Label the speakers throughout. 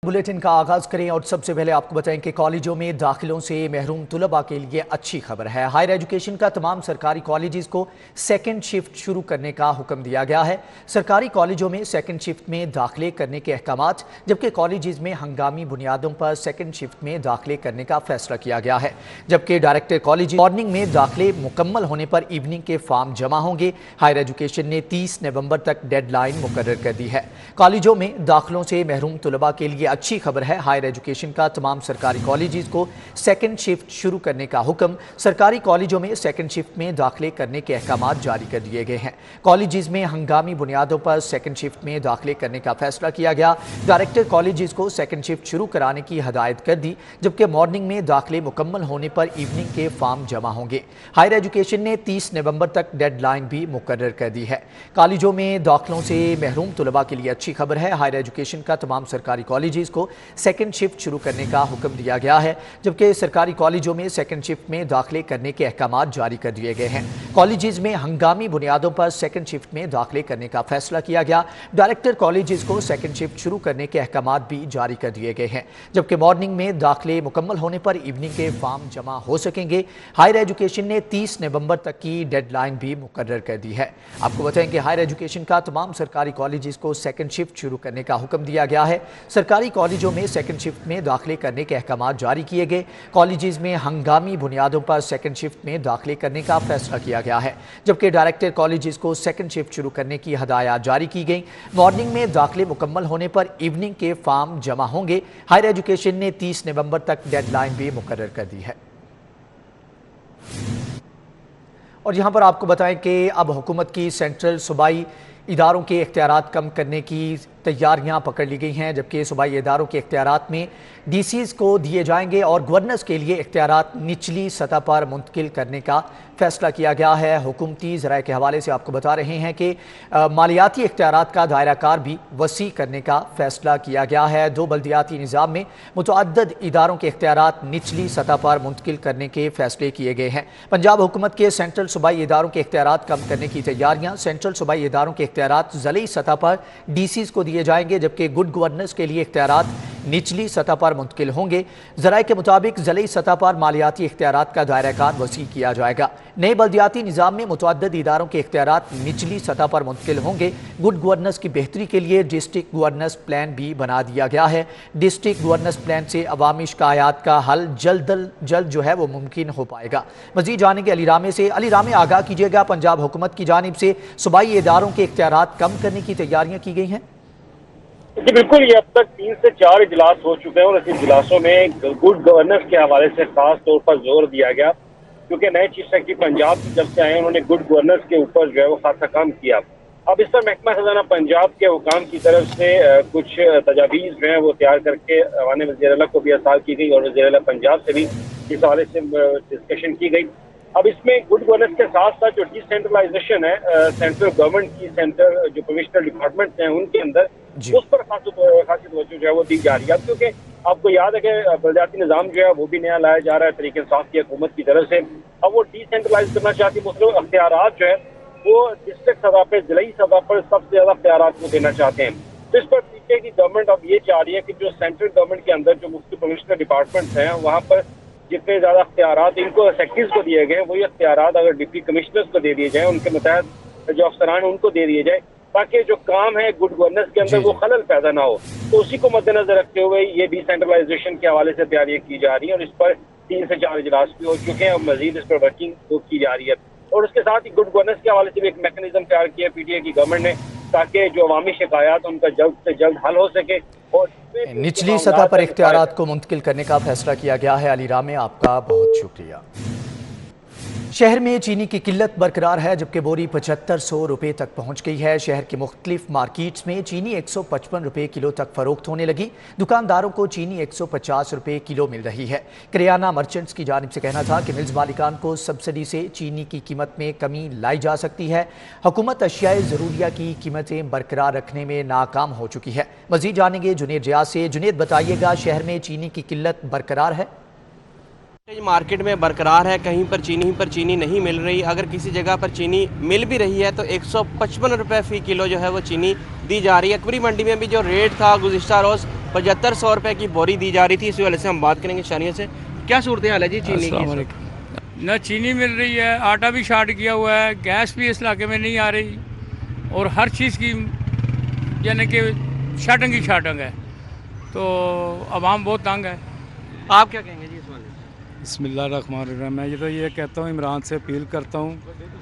Speaker 1: Bulletin का आगाज करें और सबसे पहले आपको बताएं कि कॉलेजों में दाखिलों से महरूम तुलबा के लिए अच्छी खबर है। हायर एजुकेशन का तमाम सरकारी कॉलेजेस को सेकंड शिफ्ट शुरू करने का हुक्म दिया गया है। सरकारी कॉलेजों में सेकंड शिफ्ट में दाखिले करने के अहकामात, जबकि कॉलेजेस में हंगामी बुनियादों पर सेकंड शिफ्ट में दाखिले करने का फैसला किया गया है। जबकि डायरेक्टर कॉलेज मॉर्निंग में दाखिले मुकम्मल होने पर इवनिंग के फॉर्म जमा होंगे। हायर एजुकेशन ने 30 नवंबर तक डेडलाइन मुकर्रर कर दी है। कॉलेजों में दाखिलों से महरूम तुलबा के लिए अच्छी खबर है। हायर एजुकेशन का तमाम सरकारी कॉलेजेस को सेकंड शिफ्ट शुरू करने का हुक्म। सरकारी कॉलेजों में सेकंड शिफ्ट में दाखिले करने के अहकामात जारी कर दिए गए हैं। कॉलेजेस में हंगामी बुनियादों पर सेकंड शिफ्ट में दाखिले करने का फैसला किया गया। डायरेक्टर कॉलेजेस को सेकंड शिफ्ट शुरू कराने की हदायत कर दी, जबकि मॉर्निंग में दाखिले मुकम्मल होने पर इवनिंग के फॉर्म जमा होंगे। हायर एजुकेशन ने 30 नवंबर तक डेडलाइन भी मुकर्रर कर दी है। कॉलेजों में दाखिलों से महरूम तुलबा के लिए अच्छी खबर है। हायर एजुकेशन का तमाम सरकारी कॉलेजेस को सेकंड शिफ्ट शुरू करने का हुक्म दिया गया है, जबकि सरकारी कॉलेजों में सेकंड शिफ्ट में दाखिले करने के अहकामात जारी कर दिए गए हैं। कॉलेजेस में हंगामी बुनियादों पर सेकंड शिफ्ट में दाखिले करने का फैसला किया गया। डायरेक्टर कॉलेजेस को सेकंड शिफ्ट शुरू करने के अहकामात भी जारी कर दिए गए हैं, जबकि मॉर्निंग में दाखिले मुकम्मल होने पर इवनिंग के फॉर्म जमा हो सकेंगे। हायर एजुकेशन ने 30 नवंबर तक की डेडलाइन भी मुकर्रर कर दी है। आपको बताएं कि हायर एजुकेशन का तमाम सरकारी कॉलेजेस को सेकंड शिफ्ट शुरू करने का हुक्म दिया गया है। सरकारी कॉलेजों में सेकंड शिफ्ट में दाखिले करने के अहकामात जारी किए गए। कॉलेजेस में हंगामी बुनियादों पर सेकंड शिफ्ट में दाखिले करने का फैसला किया गया है, जबकि डायरेक्टर कॉलेजेस को सेकंड शिफ्ट शुरू करने की हदायत जारी की गई। मॉर्निंग में दाखिले मुकम्मल होने पर इवनिंग के फॉर्म जमा होंगे। हायर एजुकेशन ने 30 नवंबर तक डेडलाइन भी मुकर्रर कर दी है। और यहाँ पर आपको बताएं कि अब हुकूमत की सेंट्रल सूबाई इदारों के इख्तियारात कम करने की तैयारियां पकड़ ली गई हैं, जबकि सूबाई इदारों के इख्तियारात में डीसीज को दिए जाएंगे और गवर्नर्स के लिए इख्तियारात निचली सतह पर मुंतकिल करने का फैसला किया गया है। हुकूमती ज़राए के हवाले से आपको बता रहे हैं कि मालियाती इख्तियारात का दायरा कार भी वसी करने का फैसला किया गया है। दो बल्दियाती निज़ाम में मुतअद्दिद इदारों के इख्तियारात निचली सतह पर मुंतकिल करने के फैसले किए गए हैं। पंजाब हुकूमत के सेंट्रल सूबाई इदारों के इख्तियारात कम करने की तैयारियाँ। सेंट्रल सूबाई इदारों के इख्तियारात ज़िली सतह पर डीसीज को दिए जाएंगे, जबकि गुड गवर्नेंस के लिए इख्तियारात निचली सतह पर मुंतकिल होंगे। ज़राए के मुताबिक ज़िली सतह पर मालियाती इख्तियारात का दायरा कार वसी किया जाएगा। नए बल्दियाती निज़ाम में मुतअद्दिद इदारों के इख्तियारात निचली सतह पर मुंतकिल होंगे। गुड गवर्नेंस की बेहतरी के लिए डिस्ट्रिक्ट गवर्नेंस प्लान भी बना दिया गया है। डिस्ट्रिक्ट गवर्नेंस प्लान से अवामी शिकायत का हल जल्द जो है वो मुमकिन हो पाएगा। मज़ीद जानेंगे अली रामे से। अली रामे, आगाह कीजिएगा, पंजाब हुकूमत की जानिब से सूबाई इदारों के इख्तियारात कम करने की तैयारियाँ की गई हैं?
Speaker 2: जी बिल्कुल, ये अब तक 3 से 4 इजलास हो चुके हैं और इस इजलासों में गुड गवर्नेंस के हवाले से खास तौर पर जोर दिया गया, क्योंकि नए चीफ सेक्रेटरी पंजाब जब से आए उन्होंने गुड गवर्नेंस के ऊपर जो है वो खासा काम किया। अब इस पर महकमा खजाना पंजाब के हुकाम की तरफ से कुछ तजावीज़ जो है वो तैयार करके अवान वज़ीर आला को भी अर्साल की गई और वज़ीर आला पंजाब से भी इस हवाले से डिस्कशन की गई। अब इसमें गुड गवर्नेंस के साथ साथ जो डिसेंट्रलाइजेशन है, सेंट्रल गवर्नमेंट की सेंटर जो प्रोविजनल डिपार्टमेंट्स हैं उनके अंदर, उस पर खासी तवज्जो जो है वो दी जा रही है। क्योंकि आपको याद है कि बल्दियाती निज़ाम जो है वो भी नया लाया जा रहा है तरीके इंसाफ की हुकूमत की तरफ से। अब वो डिसेंट्रलाइज करना चाहती है, मुख्तलिफ अख्तियारात जो है वो डिस्ट्रिक्ट सतह पर, जिलाई सतह पर सबसे ज्यादा अख्तियारात को देना चाहते हैं। तो इस पर पीछे की गवर्नमेंट अब ये चाह रही है कि जो सेंट्रल गवर्नमेंट के अंदर जो मुख्तलिफ प्रोविजनल डिपार्टमेंट्स हैं वहाँ पर जितने ज्यादा अख्तियारात इनको सेक्रेटरीज को दिए गए, वही अख्तियारात अगर डिप्टी कमिश्नर्स को दे दिए जाए, उनके मुताबिक जो अफसरान उनको दे दिए जाए, ताकि जो काम है गुड गवर्नेंस के अंदर वो खलल पैदा ना हो। तो उसी को मद्देनजर रखते हुए ये डिसेंट्रलाइजेशन के हवाले से तैयारियां की जा रही हैं और इस पर 3 से 4 इजलास भी हो चुके हैं। अब मजीद इस पर वर्किंग की जा रही है और उसके साथ ही गुड गवर्नेंस के हवाले से भी एक मैकेनिज्म तैयार किया पीटीआई की गवर्नमेंट ने, ताकि जो अवामी शिकायत उनका जल्द से जल्द हल हो सके और
Speaker 1: निचली सतह पर इख्तियारात को मुंतकिल करने का फैसला किया गया है। अली रामे, आपका बहुत शुक्रिया। शहर में चीनी की किल्लत बरकरार है, जबकि बोरी 7500 रुपये तक पहुंच गई है। शहर की मुख्तलिफ मार्केट्स में चीनी 155 रुपये किलो तक फरोख्त होने लगी। दुकानदारों को चीनी 150 रुपये किलो मिल रही है। करियाना मर्चेंट्स की जानिब से कहना था कि मिल्स मालिकान को सब्सिडी से चीनी की कीमत में कमी लाई जा सकती है। हुकूमत अशियाए ज़रूरिया की कीमतें बरकरार रखने में नाकाम हो चुकी है। मज़ीद जानेंगे जुनेद रियाज से। जुनेद, बताइएगा, शहर में चीनी की किल्लत बरकरार है?
Speaker 3: मार्केट में बरकरार है, कहीं पर चीनी नहीं मिल रही। अगर किसी जगह पर चीनी मिल भी रही है तो 155 रुपये फ़ी किलो जो है वो चीनी दी जा रही है। अकबरी मंडी में भी जो रेट था गुज़िश्ता रोज़ 7500 रुपये की बोरी दी जा रही थी। इस वाले से हम बात करेंगे शहरियों से। क्या सूरत हाल है जी चीनी की?
Speaker 4: न चीनी मिल रही है, आटा भी शार्ट किया हुआ है, गैस भी इस इलाके में नहीं आ रही और हर चीज़ की यानी कि शाटंग ही शाटंग है, तो आवाम बहुत तंग है।
Speaker 3: आप क्या कहेंगे जी इस वाले से?
Speaker 4: बिस्मिल्लाहिर्रहमानिर्रहीम। मैं ये कहता हूँ, इमरान से अपील करता हूँ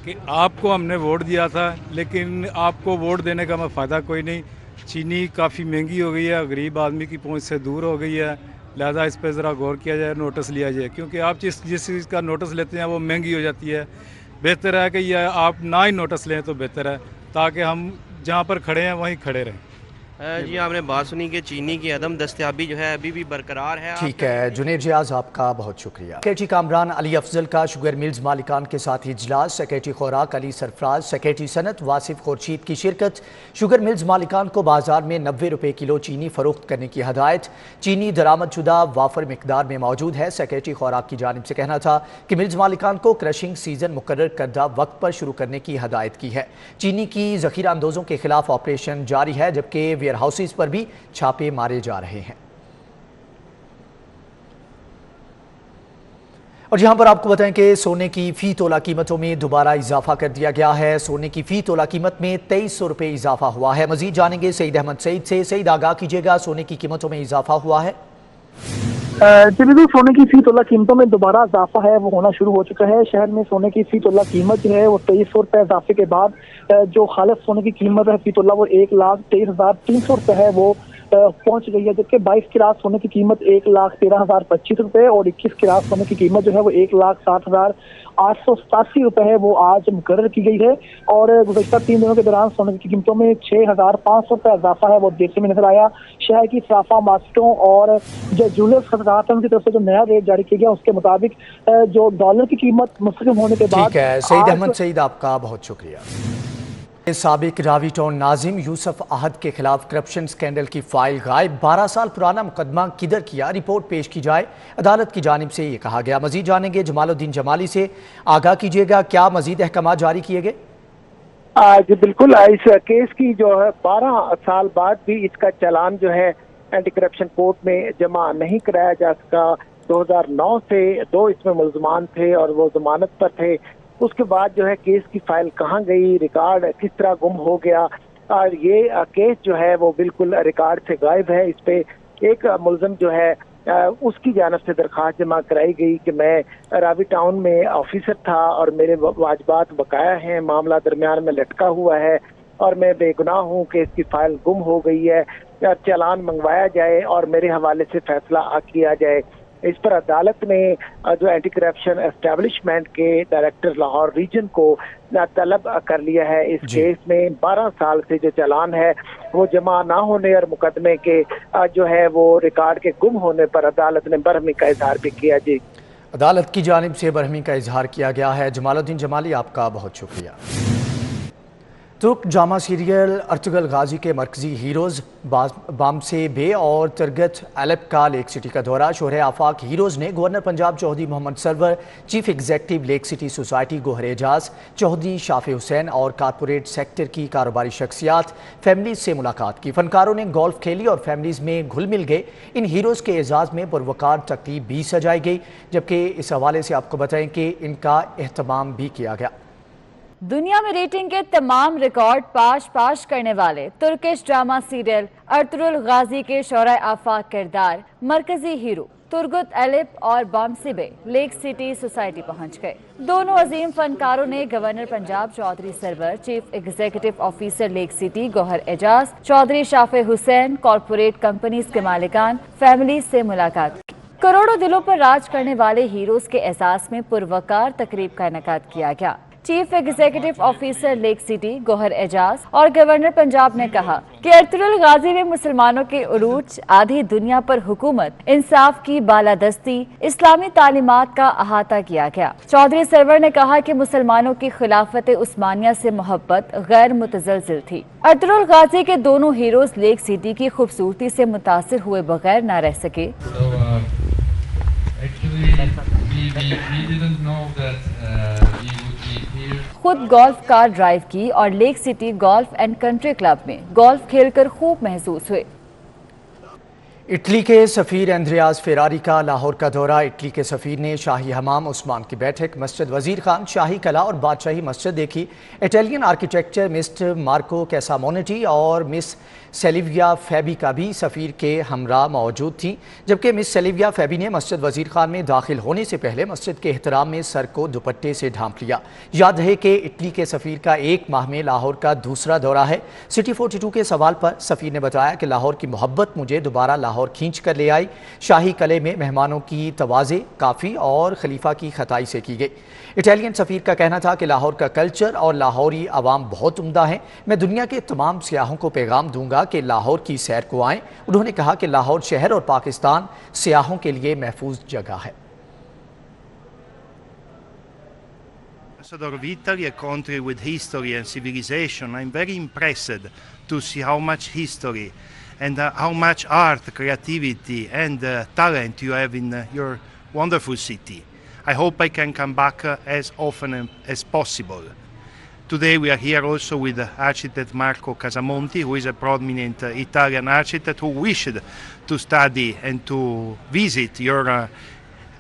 Speaker 4: कि आपको हमने वोट दिया था, लेकिन आपको वोट देने का मैं फ़ायदा कोई नहीं। चीनी काफ़ी महंगी हो गई है, गरीब आदमी की पहुँच से दूर हो गई है, लिहाजा इस पर ज़रा गौर किया जाए, नोटिस लिया जाए, क्योंकि आप जिस चीज़ का नोटिस लेते हैं वो महंगी हो जाती है। बेहतर है कि ये आप ना ही नोटिस लें तो बेहतर है, ताकि हम जहाँ पर खड़े हैं वहीं खड़े रहें।
Speaker 3: जी आपने बात सुनी कि चीनी की अदम दस्तयाबी जो है अभी भी बरकरार है।
Speaker 1: ठीक है जुनेर जियाज, आपका बहुत शुक्रिया। सेक्रेटरी कामरान अली अफजल का शुगर मिल्स मालिकान के साथ इजलास, सेक्रेटरी खुराक अली सरफराज, सेक्रेटरी सनत वासिफ खुर्शीद की शिरकत। शुगर मिल्स मालिकान को बाजार में 90 रुपये किलो चीनी फरोख्त करने की हदायत। चीनी दरामदशुदा वाफर मिकदार में मौजूद है। सेक्रेटरी खुराक की जानिब से कहना था कि मिल्स मालिकान को क्रशिंग सीजन मुकर्रर करदा वक्त पर शुरू करने की हदायत की है। चीनी की जखीरा अंदोजों के खिलाफ ऑपरेशन जारी है, जबकि वेयर हाउसेज पर भी छापे मारे जा रहे हैं। और यहां पर आपको बताएं कि सोने की फी तोला कीमतों में दोबारा इजाफा कर दिया गया है। सोने की फी तोला कीमत में 2300 रुपये इजाफा हुआ है। मजीद जानेंगे सईद अहमद सईद से। सईद, आगाह कीजिएगा, सोने की कीमतों में इजाफा हुआ है?
Speaker 5: जी बिल्कुल, सोने की फी तोला कीमतों में दोबारा इजाफा है वो होना शुरू हो चुका है। शहर में सोने की फी तोला कीमत जो है वो 2300 रुपये इजाफे के बाद जो खालिस सोने की कीमत है फी तोला वो 1,23,300 रुपये है वो पहुंच गई है, जबकि 22 किरात सोने की कीमत 1,13,025 रुपये और 21 किरात सोने की कीमत जो है वो 1,60,887 रुपये है वो आज मुकर्रर की गई है। और गुज़श्ता 3 दिनों के दौरान सोने की कीमतों में 6,500 रुपये इजाफा है वो देखने में नजर आया। शहर की सराफा मार्केटों और जो ज्वेलर्स खरीदारों की तरफ से जो नया रेट जारी किया गया उसके मुताबिक जो डॉलर की कीमत मुस्तकिम होने के बाद।
Speaker 1: ठीक है सईद अहमद सईद, आपका बहुत शुक्रिया। साबिक रावी टाउन नाजिम यूसुफ अहद के खिलाफ करप्शन स्कैंडल की फाइल गायब। 12 साल पुराना मुकदमा किधर किया, रिपोर्ट पेश की जाए, अदालत की जानिब से ये कहा गया। मजीद जानेंगे जमालुद्दीन जमाली से। आगाह कीजिएगा, क्या मजीद अहकाम जारी किए गए?
Speaker 6: जी बिल्कुल, इस केस की जो है 12 साल बाद भी इसका चालान जो है एंटी करप्शन कोर्ट में जमा नहीं कराया जा सका। 2009 से 2 इसमें मुलजमान थे और वो जमानत पर थे। उसके बाद जो है केस की फाइल कहाँ गई, रिकॉर्ड किस तरह गुम हो गया, और ये केस जो है वो बिल्कुल रिकॉर्ड से गायब है। इस पे एक मुलजम जो है उसकी जानब से दरख्वास्त जमा कराई गई कि मैं रावी टाउन में ऑफिसर था और मेरे वाजबात बकाया हैं, मामला दरमियान में लटका हुआ है और मैं बेगुनाह हूँ कि इसकी फाइल गुम हो गई है, या चालान मंगवाया जाए और मेरे हवाले से फैसला किया जाए। इस पर अदालत ने जो एंटी करप्शन एस्टेब्लिशमेंट के डायरेक्टर लाहौर रीजन को तलब कर लिया है। इस केस में 12 साल से जो चालान है वो जमा ना होने और मुकदमे के जो है वो रिकॉर्ड के गुम होने पर अदालत ने बरहमी का इजहार भी किया। जी
Speaker 1: अदालत की जानिब से बरहमी का इजहार किया गया है। जमालुद्दीन जमाली, आपका बहुत शुक्रिया। तुर्क ड्रामा सीरियल अर्तुगल गाजी के मरकजी हीरोज़ बामसे बे और तरगत एलेप का लेक सिटी का दौरा। शोहरे आफाक हीरोज़ ने governor Punjab Chaudhry Mohammad Sarwar, chief executive Lake City society Gohar Ejaz, Chaudhry Shafay Hussain और कारपोरेट सेक्टर की कारोबारी शख्सियात फैमिलीज से मुलाकात की। फनकारों ने गोल्फ खेली और फैमिलीज में घुल मिल गए। इन हीरोज़ के एजाज में पुरवकार तकरीब भी सजाई गई, जबकि इस हवाले से आपको बताएं कि इनका एहतमाम भी किया गया।
Speaker 7: दुनिया में रेटिंग के तमाम रिकॉर्ड पाश करने वाले तुर्किश ड्रामा सीरियल अर्तुगल गाजी के शौहरे आफाक किरदार मरकजी हीरो तुर्गुत एलिप और बामसिबे लेक सिटी सोसाइटी पहुंच गए। दोनों अजीम फनकारों ने governor Punjab Chaudhry Sarwar, chief executive officer Lake City Gohar Ejaz, Chaudhry Shafay Hussain, corporate companies के मालिकान फैमिली से मुलाकात की। करोड़ों दिलों पर राज करने वाले हीरोज के एहसास में पुरवकार तकरीब का इनेकाद किया गया। Chief executive officer Lake City Gohar Ejaz और गवर्नर पंजाब ने कहा कि अर्तुगल गाजी में मुसलमानों के उरूज, आधी दुनिया पर हुकूमत, इंसाफ की बालादस्ती, इस्लामी तालीमात का अहाता किया गया। चौधरी सरवर ने कहा कि मुसलमानों की खिलाफत उस्मानिया से मोहब्बत गैर मुतजलजिल थी। अर्तुगल गाजी के दोनों हीरोज लेक सिटी की खूबसूरती से मुतासिर हुए बगैर न रह सके। खुद गोल्फ कार ड्राइव की और lake city golf and country club में गोल्फ खेलकर खूब महसूस हुए।
Speaker 1: इटली के सफ़ीर एंद्रियास फेरारी का लाहौर का दौरा। इटली के सफ़ीर ने शाही हमाम उस्मान की बैठक, मस्जिद वज़ीर खान, शाही कला और बादशाही मस्जिद देखी। इटालियन आर्किटेक्चर मिस्टर मार्को कैसामोनेटी और मिस सेलिविया फैबी का भी सफ़ीर के हमरा मौजूद थी, जबकि मिस सेलिविया फैबी ने मस्जिद वज़ीर खान में दाखिल होने से पहले मस्जिद के एहतराम में सर को दुपट्टे से ढांप लिया। याद है कि इटली के सफ़ीर का एक माह में लाहौर का दूसरा दौरा है। सिटी 42 के सवाल पर सफ़ीर ने बताया कि लाहौर की मोहब्बत मुझे दोबारा लाहौर खींच कर ले आई। शाही कले में मेहमानों की तवाज़े काफ़ी और खलीफा की खताई से की गई। इटालियन सफ़ीर का कहना था कि लाहौर का कल्चर और लाहौरी आवाम बहुत उम्दा है। मैं दुनिया के तमाम सियाहों को पैगाम दूंगा कि लाहौर की सैर को आएँ। उन्होंने कहा कि लाहौर शहर और पाकिस्तान सियाहों के लिए महफूज जगह है।
Speaker 8: Ambassador of Italy, a country with history and civilization, I'm very impressed to see how much history and how much art, creativity and talent you have in your wonderful city. I hope I can come back as often as possible. Today we are here also with architect Marco Casamonti, who is a prominent Italian architect who wished to study and to visit your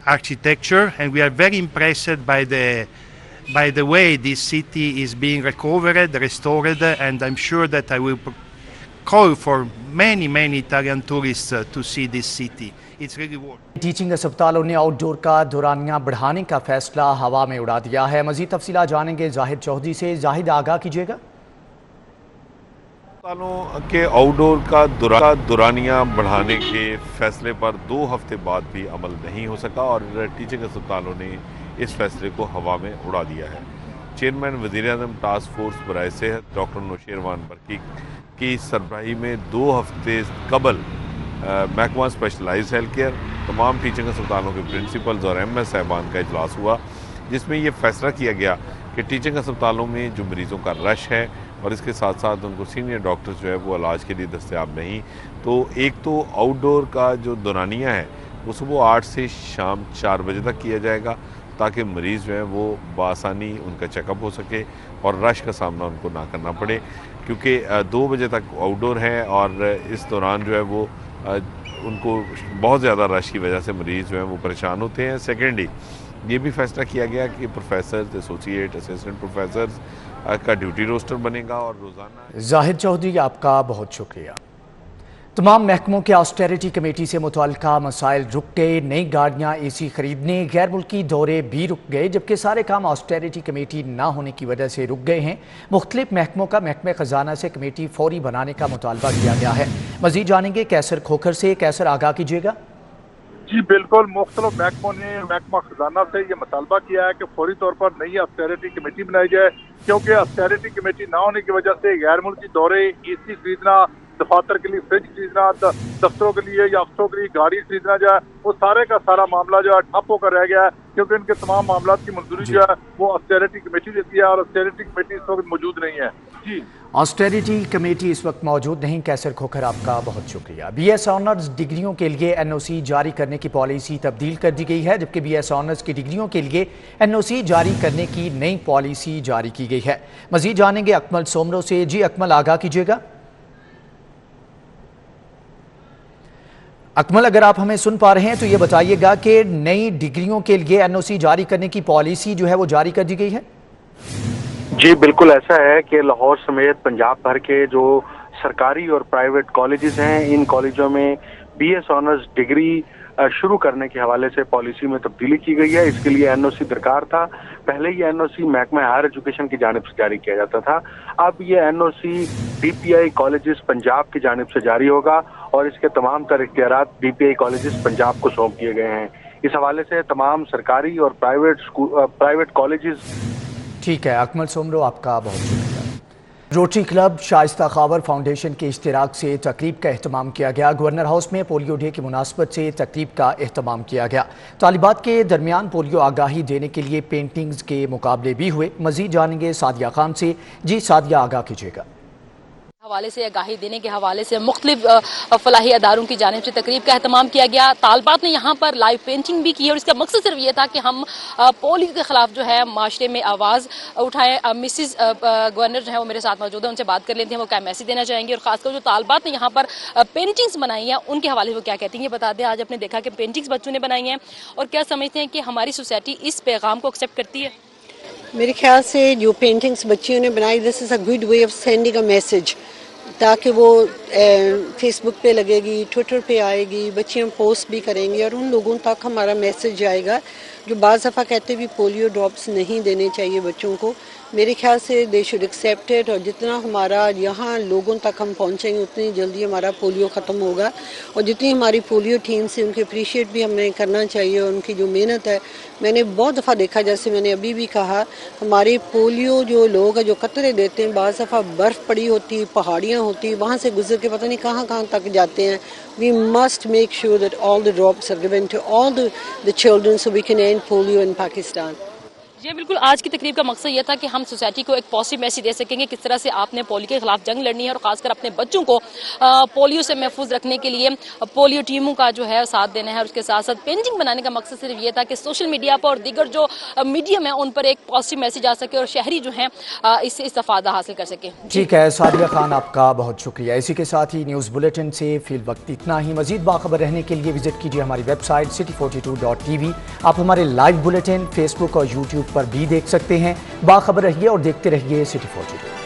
Speaker 8: architecture, and we are very impressed by the way this city is being recovered, restored, and I'm sure that I will call for many Italian tourists to see this city. It's really worth it.
Speaker 1: Teaching अस्पतालों ने outdoor का दौरानिया बढ़ाने का फैसला हवा में उड़ा दिया है। मजीद तफसीलात जानेंगे जाहिद चौधरी से। जाहिद, आगाह कीजिएगा।
Speaker 9: अस्पतालों के आउटडोर का दौरानिया बढ़ाने के फैसले पर 2 हफ्ते बाद भी अमल नहीं हो सका और टीचिंग अस्पतालों ने इस फैसले को हवा में उड़ा दिया है। चेयरमैन वज़ीर-ए-आज़म टास्क फोर्स बराए सेहत डॉक्टर नौशेरवान बरकी की सरबराही में 2 हफ्ते कबल महकमा स्पेशलाइज्ड हेल्थ केयर, तमाम टीचिंग अस्पतालों के प्रिंसिपल्स और MS साहिबान का इजलास हुआ, जिसमें ये फैसला किया गया कि टीचिंग अस्पतालों में जो मरीज़ों का रश है और इसके साथ साथ उनको सीनियर डॉक्टर्स जो है वो इलाज के लिए दस्तयाब नहीं, तो एक तो आउटडोर का जो दौरानिया है वो सुबह 8 से शाम 4 बजे तक किया जाएगा, ताकि मरीज़ जो है वो बआसानी उनका चेकअप हो सके और रश का सामना उनको ना करना पड़े, क्योंकि 2 बजे तक आउटडोर है और इस दौरान जो है वो उनको बहुत ज़्यादा रश की वजह से मरीज़ जो है वो परेशान होते हैं। सेकेंडली ये भी फैसला किया गया कि प्रोफेसर्स, एसोसिएट, असिस्टेंट प्रोफेसर्स का ड्यूटी रोस्टर बनेगा और रोज़ाना।
Speaker 1: जाहिद चौधरी, आपका बहुत शुक्रिया। तमाम महकमों के ऑस्टेरिटी कमेटी से मुतल्लिका मसाइल रुक गए। नई गाड़ियाँ, AC खरीदने, गैर मुल्की दौरे भी रुक गए, जबकि सारे काम ऑस्टेरिटी कमेटी ना होने की वजह से रुक गए हैं। मुख्तलिफ महकमों का महकमे खजाना से कमेटी फौरी बनाने का मुतालबा किया गया है। मजीद जानेंगे कैसर खोखर से। कैसर, आगाह कीजिएगा।
Speaker 10: जी बिल्कुल, मुख्तलिफ महकमों ने महकमा खजाना से ये मुतालबा किया है कि फौरी तौर पर नई ऑस्टेरिटी कमेटी बनाई जाए, क्योंकि ऑस्टेरिटी कमेटी ना होने की वजह से गैर मुल्की दौरे, AC खरीदना, दफातर के लिए फ्रिज खरीदना, दफ्तरों के लिए या अफसरों के लिए गाड़ी खरीदना जो है वो सारे का सारा मामला जो है ठप होकर रह गया है, क्योंकि इनके तमाम मामला की मंजूरी जो है वो ऑस्टेरिटी कमेटी देती है और ऑस्टेरिटी कमेटी इस वक्त मौजूद नहीं है। जी, ऑस्टेरिटी
Speaker 1: कमेटी इस वक्त मौजूद नहीं। कैसर खोखर, आपका बहुत शुक्रिया। BS ऑनर्स डिग्रियों के लिए NOC जारी करने की पॉलिसी तब्दील कर दी गई है, जबकि BS ऑनर्स की डिग्रियों के लिए NOC जारी करने की नई पॉलिसी जारी की गई है। मजीद जानेंगे अकमल सोमरो से। जी अकमल, आगाह कीजिएगा। अकमल, अगर आप हमें सुन पा रहे हैं तो ये बताइएगा कि नई डिग्रियों के लिए NOC जारी करने की पॉलिसी जो है वो जारी कर दी गई है।
Speaker 11: जी बिल्कुल, ऐसा है कि लाहौर समेत पंजाब भर के जो सरकारी और प्राइवेट कॉलेजेस हैं, इन कॉलेजों में BS ऑनर्स डिग्री शुरू करने के हवाले से पॉलिसी में तब्दीली की गई है। इसके लिए NOC दरकार था। पहले ये NOC महकमा हायर एजुकेशन की जानिब से जारी किया जाता था। अब ये NOC DPI कॉलेजेस पंजाब की जानिब से जारी होगा और इसके तमाम तर इख्तियारात DPI कॉलेजेस पंजाब को सौंप दिए गए हैं। इस हवाले से तमाम सरकारी और प्राइवेट कॉलेजेस।
Speaker 1: ठीक है अकमल सोमरो, आपका बहुत शुक्रिया। Rotary club Shaista Khawar foundation के इश्तिराक से तकरीब का एहतमाम किया गया। गवर्नर हाउस में पोलियो डे की मुनासबत से तकरीब का एहतमाम किया गया। तालिबात के दरमियान पोलियो आगाही देने के लिए पेंटिंग्स के मुकाबले भी हुए। मजीद जानेंगे सादिया खान से। जी सादिया, आगाह कीजिएगा।
Speaker 12: حوالے سے آگاہی دینے کے حوالے سے مختلف فلاحی اداروں کی جانب سے تقریب کا اہتمام کیا گیا. طالبات نے یہاں پر لائیو پینٹنگ بھی کی اور اس کا مقصد صرف یہ تھا کہ ہم پولیو کے خلاف جو ہے معاشرے میں آواز اٹھائیں. مسز گورنر جو ہے وہ میرے ساتھ موجود ہیں, ان سے بات کر لیتے ہیں وہ کیا میسج دینا چاہیں گے اور خاص کر جو طالبات نے یہاں پر پینٹنگز بنائی ہیں ان کے حوالے سے وہ کیا کہتی ہیں. یہ بتا دیں آج آپ نے دیکھا کہ پینٹنگز بچوں نے بنائی ہیں اور کیا سمجھتے ہیں کہ ہماری سوسائٹی اس پیغام کو ایکسیپٹ کرتی ہے؟
Speaker 13: میرے خیال سے جو پینٹنگز بچیوں نے بنائی this is a good way of sending a message, تاکہ وہ فیس بک پہ لگے گی, ٹویٹر پہ آئے گی, بچیاں پوسٹ بھی کریں گی اور ان لوگوں تک ہمارا میسج جائے گا جو بعض دفعہ کہتے بھی پولیو ڈراپس نہیں دینے چاہیے بچوں کو. میرے خیال سے دے شوڈ ایکسیپٹ اٹ, اور جتنا ہمارا یہاں لوگوں تک ہم پہنچیں گے اتنی جلدی ہمارا پولیو ختم ہوگا. اور جتنی ہماری پولیو ٹیم سے ان کے اپریشیٹ بھی ہمیں کرنا چاہیے, اور ان کی جو محنت ہے میں نے بہت دفعہ دیکھا, جیسے میں نے ابھی بھی کہا, ہمارے پولیو جو لوگ ہیں جو قطرے دیتے ہیں بعض دفعہ برف پڑی ہوتی, پہاڑیاں ہوتی, وہاں سے گزر کے پتہ نہیں کہاں کہاں تک جاتے ہیں. We must make sure that all the drops are given to all the children so we can end polio in Pakistan.
Speaker 12: جی بالکل, آج کی تقریب کا مقصد یہ تھا کہ ہم سوسائٹی کو ایک پازیٹیو میسج دے سکیں گے کس طرح سے آپ نے پولیو کے خلاف جنگ لڑنی ہے اور خاص کر اپنے بچوں کو پولیو سے محفوظ رکھنے کے لیے پولیو ٹیموں کا جو ہے ساتھ دینا ہے. اور اس کے ساتھ ساتھ پینٹنگ بنانے کا مقصد صرف یہ تھا کہ سوشل میڈیا پر اور دیگر جو میڈیم ہے ان پر ایک پازیٹیو میسج آ سکے اور شہری جو ہیں اس سے استفادہ حاصل کر سکیں.
Speaker 1: ٹھیک ہے سعدیہ خان, آپ کا بہت شکریہ. اسی کے ساتھ ہی نیوز بلیٹن سے فی الوقت اتنا ہی. مزید باخبر رہنے کے لیے وزٹ کیجیے ہماری ویب سائٹ city42.tv. آپ ہمارے لائیو بلیٹن فیس بک اور یوٹیوب پر بھی دیکھ سکتے ہیں. باخبر رہیے اور دیکھتے رہیے City 42.